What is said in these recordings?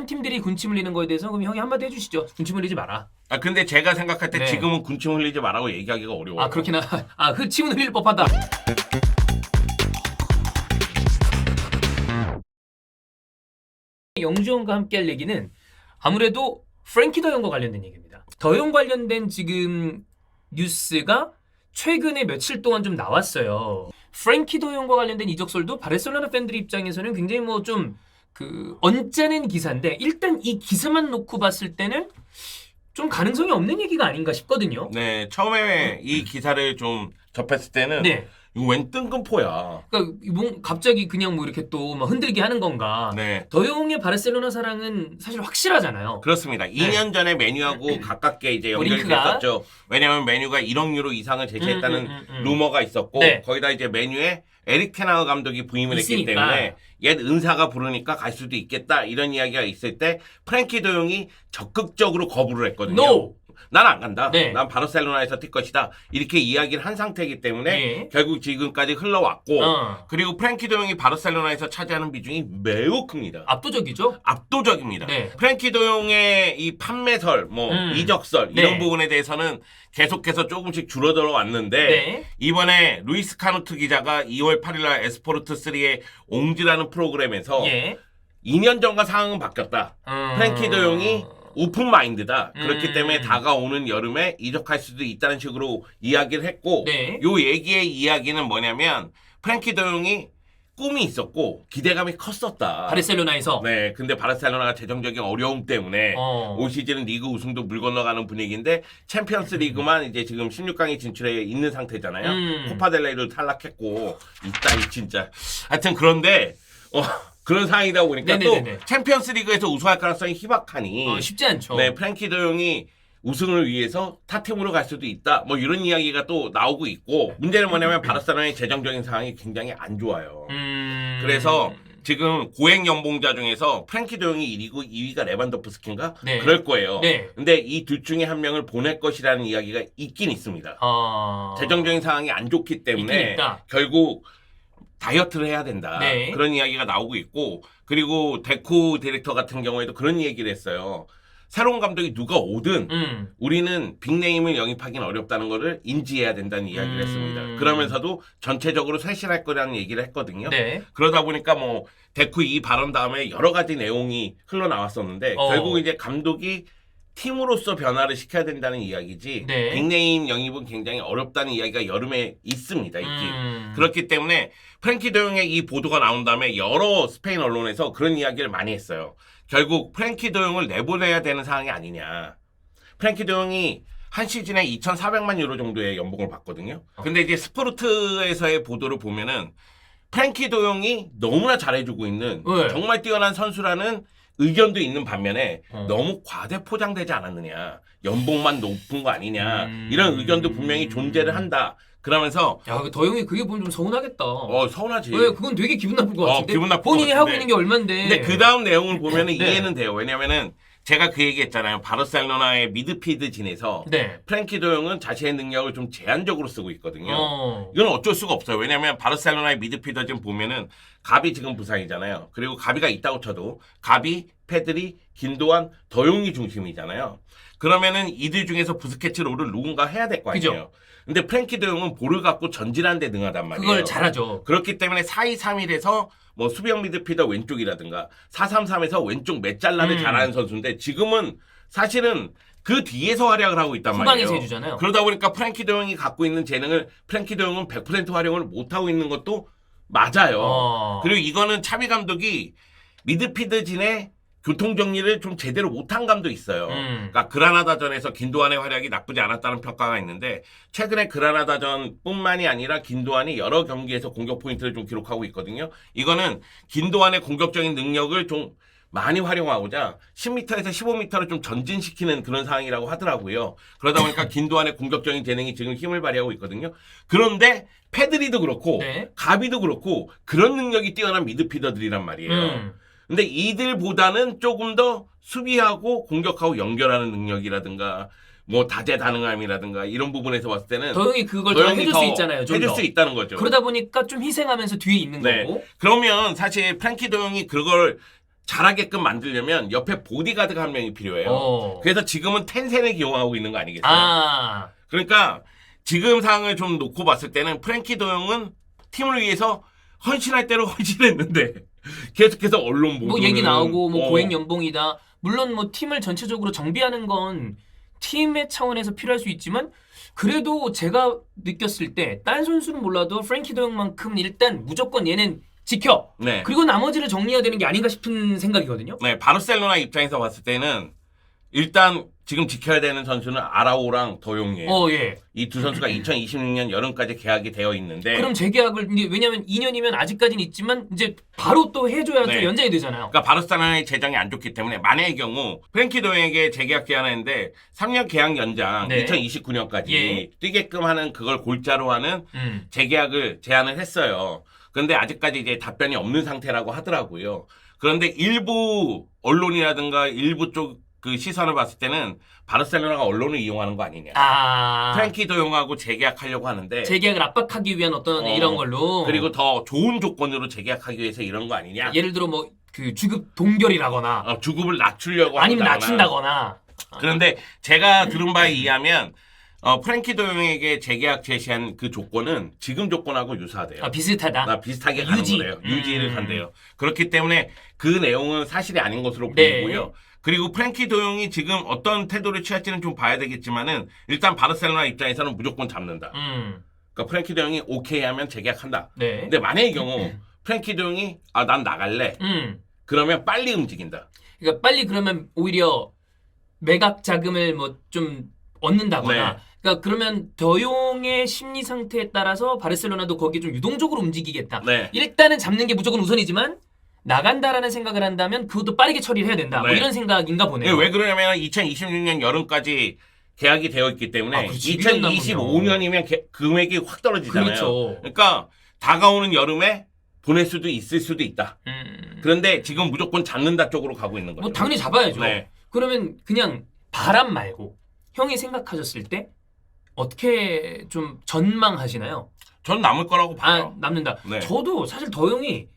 다른 팀들이 군침 흘리는 거에 대해서 그럼 형이 한마디 해주시죠. 군침 흘리지 마라. 아 근데 제가 생각할 때 네. 지금은 군침 흘리지 말라고 얘기하기가 어려워요. 아 그렇긴 그 침은 흘릴 법하다. 영주원과 함께 할 얘기는 아무래도 프랭키 더용과 관련된 얘기입니다. 더용 관련된 지금 뉴스가 최근에 며칠 동안 좀 나왔어요. 프랭키 더용과 관련된 이적설도 바르셀로나 팬들 입장에서는 굉장히 뭐 좀 언짢은 기사인데 일단 이 기사만 놓고 봤을 때는 좀 가능성이 없는 얘기가 아닌가 싶거든요. 네, 처음에 이 기사를 좀 접했을 때는 네. 이거 웬 뜬금포야. 그러니까 갑자기 그냥 뭐 이렇게 또 막 흔들게 하는 건가. 네. 더용의 바르셀로나 사랑은 사실 확실하잖아요. 그렇습니다. 2년 전에 메뉴하고 가깝게 이제 연결이 링크가. 됐었죠. 왜냐하면 메뉴가 1억 유로 이상을 제시했다는 루머가 있었고 네. 거기다 이제 메뉴에 에릭 테나우 감독이 부임을 했기 있으니까. 때문에 옛 은사가 부르니까 갈 수도 있겠다 이런 이야기가 있을 때 프랭키 도용이 적극적으로 거부를 했거든요. No. 난 안 간다. 네. 난 바르셀로나에서 뛸 것이다. 이렇게 이야기를 한 상태이기 때문에 예. 결국 지금까지 흘러왔고 어. 그리고 프랭키 도용이 바르셀로나에서 차지하는 비중이 매우 큽니다. 압도적이죠. 압도적입니다. 네. 프랭키 도용의 이 판매설, 이적설 이런 네. 부분에 대해서는 계속해서 조금씩 줄어들어 왔는데 네. 이번에 루이스 카누트 기자가 2월 8일날 에스포르트 3의 옹지라는 프로그램에서 예. 2년 전과 상황은 바뀌었다. 프랭키 도용이 오픈 마인드다. 그렇기 음. 때문에 다가오는 여름에 이적할 수도 있다는 식으로 이야기를 했고 네. 요 얘기의 이야기는 뭐냐면 프랭키 도용이 꿈이 있었고 기대감이 컸었다. 바르셀로나에서. 네, 근데 바르셀로나가 재정적인 어려움 때문에 올 시즌은 리그 우승도 물 건너가는 분위기인데 챔피언스 리그만 이제 지금 16강에 진출해 있는 상태잖아요. 코파델레이를 탈락했고 이따이 진짜. 하여튼 그런데 그런 상황이다 보니까 네네네네. 또 챔피언스 리그에서 우승할 가능성이 희박하니 쉽지 않죠. 네, 프랭키 도용이 우승을 위해서 타팀으로 갈 수도 있다. 뭐 이런 이야기가 또 나오고 있고 문제는 뭐냐면 바르셀로나의 재정적인 상황이 굉장히 안 좋아요. 그래서 지금 고액 연봉자 중에서 프랭키 도용이 1위고 2위가 레반도프스키인가? 네. 그럴 거예요. 네. 근데 이 둘 중에 한 명을 보낼 것이라는 이야기가 있긴 있습니다. 재정적인 상황이 안 좋기 있긴 때문에 있다. 결국 다이어트를 해야 된다. 네. 그런 이야기가 나오고 있고 그리고 데코 디렉터 같은 경우에도 그런 얘기를 했어요. 새로운 감독이 누가 오든 우리는 빅네임을 영입하기는 어렵다는 거를 인지해야 된다는 이야기를 했습니다. 그러면서도 전체적으로 쇄신할 거라는 얘기를 했거든요. 네. 그러다 보니까 뭐 데코 이 발언 다음에 여러 가지 내용이 흘러나왔었는데 결국 이제 감독이 팀으로서 변화를 시켜야 된다는 이야기지 네. 빅네임 영입은 굉장히 어렵다는 이야기가 여름에 있습니다. 그렇기 때문에 프랭키 도용의 이 보도가 나온 다음에 여러 스페인 언론에서 그런 이야기를 많이 했어요. 결국 프랭키 도용을 내보내야 되는 상황이 아니냐. 프랭키 도용이 한 시즌에 2,400만 유로 정도의 연봉을 받거든요. 근데 이제 스포르트에서의 보도를 보면은 프랭키 도용이 너무나 잘해주고 있는 네. 정말 뛰어난 선수라는 의견도 있는 반면에 너무 과대 포장되지 않았느냐. 연봉만 높은 거 아니냐. 이런 의견도 분명히 존재를 한다. 그러면서 야, 더용이 그게 보면 좀 서운하겠다. 서운하지. 왜 그건 되게 기분 나쁠 것 같은데. 기분 나쁠 본인이 것 하고 같은데. 있는 게 얼만데. 근데 그 다음 내용을 보면은 네. 이해는 돼요. 왜냐면은 제가 그 얘기 했잖아요. 바르셀로나의 미드필드진에서 네. 프랭키 도용은 자신의 능력을 좀 제한적으로 쓰고 있거든요. 어. 이건 어쩔 수가 없어요. 왜냐면 바르셀로나의 미드필더진 보면은 가비 지금 부상이잖아요. 그리고 가비가 있다고 쳐도 가비, 페드리, 긴도안, 더용이 중심이잖아요. 그러면은 이들 중에서 부스케츠 롤을 누군가 해야 될 거 아니에요. 그죠. 근데 프랭키 도용은 볼을 갖고 전진하는 데 능하단 말이에요. 그걸 잘하죠. 그렇기 때문에 4-2-3-1에서 뭐 수비형 미드필더 왼쪽이라든가 4-3-3에서 왼쪽 메잘라를 잘하는 선수인데 지금은 사실은 그 뒤에서 활약을 하고 있단 말이에요. 후방에서 해주잖아요. 그러다 보니까 프랭키 도용이 갖고 있는 재능을 프랭키 도용은 100% 활용을 못하고 있는 것도 맞아요. 그리고 이거는 차비 감독이 미드필더진의 교통정리를 좀 제대로 못한 감도 있어요. 그러니까 그라나다전에서 긴도안의 활약이 나쁘지 않았다는 평가가 있는데 최근에 그라나다전뿐만이 아니라 긴도안이 여러 경기에서 공격 포인트를 좀 기록하고 있거든요. 이거는 긴도안의 공격적인 능력을 좀 많이 활용하고자 10m에서 15m를 좀 전진시키는 그런 상황이라고 하더라고요. 그러다 보니까 긴도안의 공격적인 재능이 지금 힘을 발휘하고 있거든요. 그런데 페드리도 그렇고 네. 가비도 그렇고 그런 능력이 뛰어난 미드필더들이란 말이에요. 근데 이들보다는 조금 더 수비하고 공격하고 연결하는 능력이라든가 뭐 다재다능함이라든가 이런 부분에서 봤을 때는 더용이 그걸 더 더용이 해줄 더 수 있잖아요. 좀 해줄 더. 수 있다는 거죠. 그러다 보니까 좀 희생하면서 뒤에 있는 네. 거고. 그러면 사실 프랭키 더용이 그걸 잘하게끔 만들려면 옆에 보디가드가 한 명이 필요해요. 어. 그래서 지금은 텐센을 기용하고 있는 거 아니겠어요? 아. 그러니까 지금 상황을 좀 놓고 봤을 때는 프랭키 도영은 팀을 위해서 헌신할 대로 헌신했는데 계속해서 언론 보도는 뭐 얘기 나오고 뭐 고액 연봉이다. 물론 뭐 팀을 전체적으로 정비하는 건 팀의 차원에서 필요할 수 있지만 그래도 제가 느꼈을 때 딴 선수는 몰라도 프랭키 도영만큼 일단 무조건 얘는 지켜. 네. 그리고 나머지를 정리해야 되는 게 아닌가 싶은 생각이거든요. 네, 바르셀로나 입장에서 봤을 때는 일단 지금 지켜야 되는 선수는 아라오랑 더용이에요. 예. 이 두 선수가 2026년 여름까지 계약이 되어 있는데 그럼 재계약을 이제 왜냐면 2년이면 아직까지는 있지만 이제 바로 또 해줘야 네. 또 연장이 되잖아요. 그러니까 바르셀로나의 재정이 안 좋기 때문에 만약의 경우 프랭키 도영에게 재계약 제안했는데 3년 계약 연장 네. 2029년까지 예. 뛰게끔 하는 그걸 골자로 하는 재계약을 제안을 했어요. 그런데 아직까지 이제 답변이 없는 상태라고 하더라고요. 그런데 일부 언론이라든가 일부 쪽 그 시선을 봤을 때는 바르셀로나가 언론을 이용하는 거 아니냐. 프랭키 도영하고 재계약하려고 하는데 재계약을 압박하기 위한 어떤 이런 걸로 그리고 더 좋은 조건으로 재계약하기 위해서 이런 거 아니냐. 예를 들어 뭐 그 주급 동결이라거나 주급을 낮추려고 아니면 한다거나. 낮춘다거나 그런데 제가 들은 바에 의하면 프랭키 도영에게 재계약 제시한 그 조건은 지금 조건하고 유사하대요. 비슷하다. 비슷하게 가는 유지. 거래요. 유지를 한대요. 그렇기 때문에 그 내용은 사실이 아닌 것으로 네. 보이고요. 그리고 프랭키 도영이 지금 어떤 태도를 취할지는 좀 봐야 되겠지만은 일단 바르셀로나 입장에서는 무조건 잡는다. 그러니까 프랭키 도영이 오케이 하면 재계약한다. 네. 근데 만약의 경우 프랭키 도영이 난 나갈래. 그러면 빨리 움직인다. 그러니까 빨리 그러면 오히려 매각 자금을 뭐 좀 얻는다거나 네. 그러니까 그러면 더용의 심리 상태에 따라서 바르셀로나도 거기에 좀 유동적으로 움직이겠다. 네. 일단은 잡는 게 무조건 우선이지만 나간다라는 생각을 한다면 그것도 빠르게 처리를 해야 된다. 뭐 네. 이런 생각인가 보네요. 왜 그러냐면 2026년 여름까지 계약이 되어 있기 때문에 그렇지. 1년 남으면. 2025년이면 금액이 확 떨어지잖아요. 그렇죠. 그러니까 다가오는 여름에 보낼 수도 있을 수도 있다. 그런데 지금 무조건 잡는다 쪽으로 가고 있는 거죠. 뭐 당연히 잡아야죠. 네. 그러면 그냥 바람 말고 형이 생각하셨을 때 어떻게 좀 전망하시나요? 전 남을 거라고 봐요. 남는다. 네. 저도 사실 더용이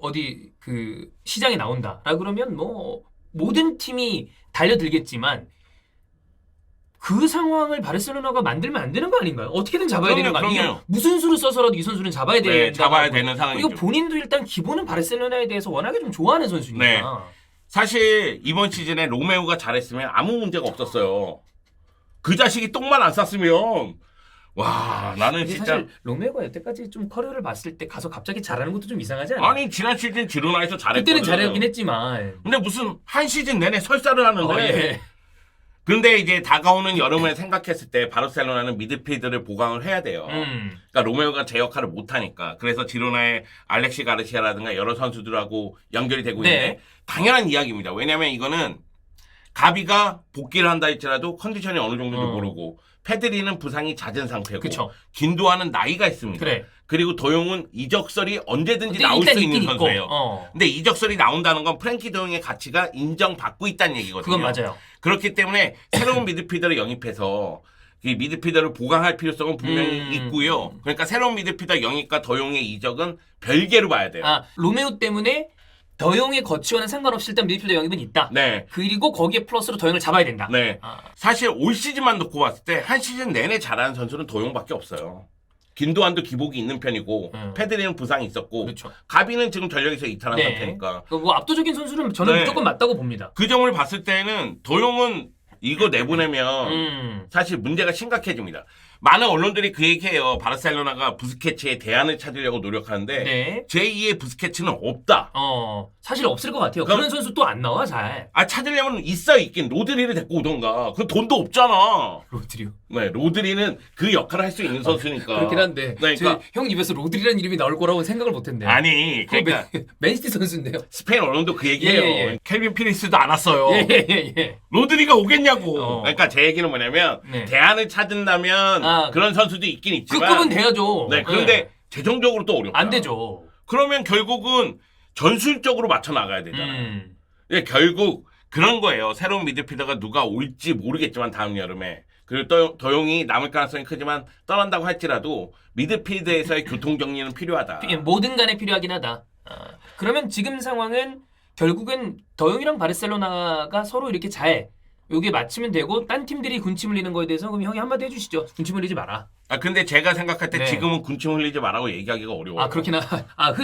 어디 그 시장에 나온다라 그러면 뭐 모든 팀이 달려들겠지만 그 상황을 바르셀로나가 만들면 안 되는 거 아닌가요? 어떻게든 잡아야 되는 거 아니에요? 그럼요. 무슨 수를 써서라도 이 선수는 잡아야 된다. 네, 잡아야 되는 상황이죠. 그리고 본인도 일단 기본은 바르셀로나에 대해서 워낙에 좀 좋아하는 선수니까. 네. 사실 이번 시즌에 로메오가 잘했으면 아무 문제가 없었어요. 그 자식이 똥만 안 쌌으면 와 나는 근데 진짜 사실 로메오가 여태까지 좀 커리어를 봤을 때 가서 갑자기 잘하는 것도 좀 이상하지 않아요? 아니 지난 시즌 지로나에서 잘했거든. 그때는 잘하긴 했지만. 근데 무슨 한 시즌 내내 설사를 하는데 예. 근데 이제 다가오는 여름을 생각했을 때 바르셀로나는 미드필드를 보강을 해야 돼요. 그러니까 로메오가 제 역할을 못하니까. 그래서 지로나의 알렉시 가르시아라든가 여러 선수들하고 연결이 되고 네. 있는데 당연한 이야기입니다. 왜냐하면 이거는 가비가 복귀를 한다 할지라도 컨디션이 어느 정도인지 모르고 페드리는 부상이 잦은 상태고 그쵸. 긴도아는 나이가 있습니다. 그래. 그리고 도용은 이적설이 언제든지 근데 나올 일단 수 있는 있긴 있고. 선수예요. 근데 이적설이 나온다는 건 프랭키 도용의 가치가 인정받고 있다는 얘기거든요. 그건 맞아요. 그렇기 때문에 새로운 미드필더를 영입해서 이 미드필더를 보강할 필요성은 분명히 있고요. 그러니까 새로운 미드필더 영입과 더용의 이적은 별개로 봐야 돼요. 로메오 때문에 더용의 거치와는 상관없이 일단 미드필더 영입은 있다. 네. 그리고 거기에 플러스로 더용을 잡아야 된다. 네. 사실 올 시즌만 놓고 봤을 때 한 시즌 내내 잘하는 선수는 더용밖에 없어요. 김도환도 기복이 있는 편이고 페드리는 부상이 있었고 그렇죠. 가비는 지금 전력에서 이탈한 네. 상태니까 뭐 압도적인 선수는 저는 네. 무조건 맞다고 봅니다. 그 점을 봤을 때는 더용은 이거 내보내면 사실 문제가 심각해집니다. 많은 언론들이 그 얘기해요. 바르셀로나가 부스케츠의 대안을 찾으려고 노력하는데 네. 제2의 부스케츠는 없다. 사실 없을 것 같아요. 그런 선수 또 안 나와 잘. 찾으려면 있긴 로드리를 데리고 오던가. 그 돈도 없잖아. 로드리요. 네, 로드리는 그 역할을 할 수 있는 선수니까. 그렇긴 한데 네, 그러니까 형 입에서 로드리라는 이름이 나올 거라고 생각을 못했네. 아니, 그러니까 맨시티 선수인데요. 스페인 언론도 그 얘기해요. 예. 켈빈 피리스도 안 왔어요. 예. 로드리가 오겠냐고. 그러니까 제 얘기는 뭐냐면 네. 대안을 찾는다면 그런 선수도 있긴 있지만 급급은 돼야죠. 네, 그런데 재정적으로 또 어렵다. 안 되죠. 그러면 결국은 전술적으로 맞춰 나가야 되잖아요. 예, 결국 그런 거예요. 새로운 미드필더가 누가 올지 모르겠지만 다음 여름에 그리고 또 더용이 남을 가능성이 크지만 떠난다고 할지라도 미드필드에서의 교통 정리는 필요하다. 뭐든 간에 필요하긴 하다. 그러면 지금 상황은 결국엔 더용이랑 바르셀로나가 서로 이렇게 잘 여기에 맞추면 되고 딴 팀들이 군침 흘리는 거에 대해서 그럼 형이 한마디 해주시죠. 군침 흘리지 마라. 근데 제가 생각할 때 네. 지금은 군침 흘리지 말라고 얘기하기가 어려워요. 그렇긴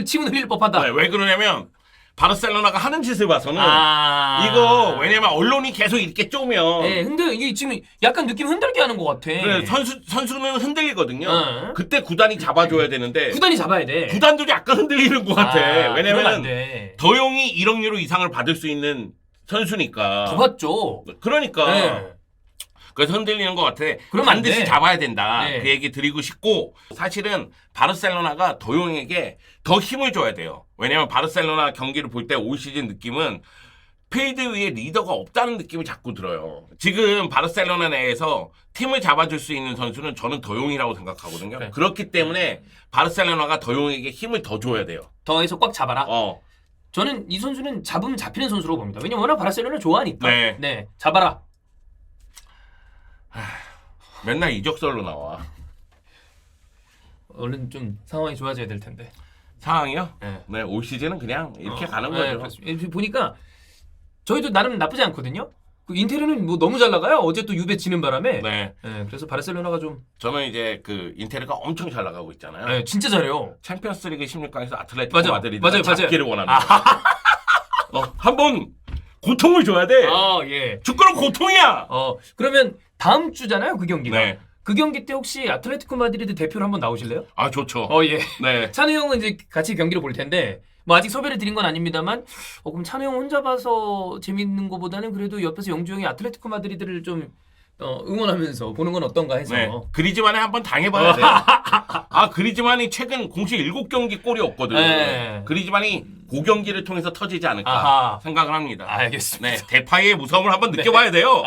침은 흘릴 법하다. 네, 왜 그러냐면 바르셀로나가 하는 짓을 봐서는 이거 왜냐면 언론이 계속 이렇게 쪼면 네, 이게 지금 약간 느낌 흔들게 하는 것 같아. 그래, 선수는 흔들리거든요. 어. 그때 구단이 잡아줘야 되는데 구단이 잡아야 돼. 구단도 약간 흔들리는 것 같아. 그러면 안 왜냐면 돼. 더용이 1억 유로 이상을 받을 수 있는 선수니까. 더 받죠. 그러니까 네. 그래서 흔들리는 것 같아. 그러면 안 반드시 돼. 잡아야 된다. 네. 그 얘기 드리고 싶고 사실은 바르셀로나가 더용에게 더 힘을 줘야 돼요. 왜냐면 바르셀로나 경기를 볼 때 올 시즌 느낌은 필드 위에 리더가 없다는 느낌이 자꾸 들어요. 지금 바르셀로나 내에서 팀을 잡아줄 수 있는 선수는 저는 더용이라고 생각하거든요. 그래. 그렇기 때문에 바르셀로나가 더용에게 힘을 더 줘야 돼요. 더해서 꽉 잡아라. 저는 이 선수는 잡으면 잡히는 선수로 봅니다. 왜냐면 워낙 바르셀로나를 좋아하니까. 네. 잡아라. 맨날 이적설로 나와. 얼른 좀 상황이 좋아져야 될 텐데. 상황이요? 네. 네, 올 시즌은 그냥 이렇게 가는 거죠. 그렇습니다. 보니까 저희도 나름 나쁘지 않거든요. 그 인테르는 뭐 너무 잘 나가요. 어제 또 유베 지는 바람에. 네. 그래서 바르셀로나가 좀 저는 이제 그 인테르가 엄청 잘 나가고 있잖아요. 진짜 잘해요. 챔피언스리그 16강에서 아틀레티코 맞아. 마드리드가 맞아요. 잡기를 원합니다. 한번 고통을 줘야 돼. 예. 축구는 고통이야. 그러면 다음 주잖아요, 그 경기가. 네. 그 경기 때 혹시 아틀레티코 마드리드 대표로 한번 나오실래요? 좋죠. 예. 네. 찬우 형은 이제 같이 경기를 볼 텐데 뭐 아직 섭외를 드린 건 아닙니다만 그럼 찬우 형 혼자 봐서 재밌는 거보다는 그래도 옆에서 영주 형이 아틀레티코 마드리드를 좀 응원하면서 보는 건 어떤가 해서. 네. 그리즈만에 한번 당해봐야 돼. 그리즈만이 최근 공식 7경기 골이 없거든. 네. 그리즈만이 그 경기를 통해서 터지지 않을까 아하. 생각을 합니다. 알겠습니다. 네. 대파의 무서움을 한번 느껴봐야 돼요.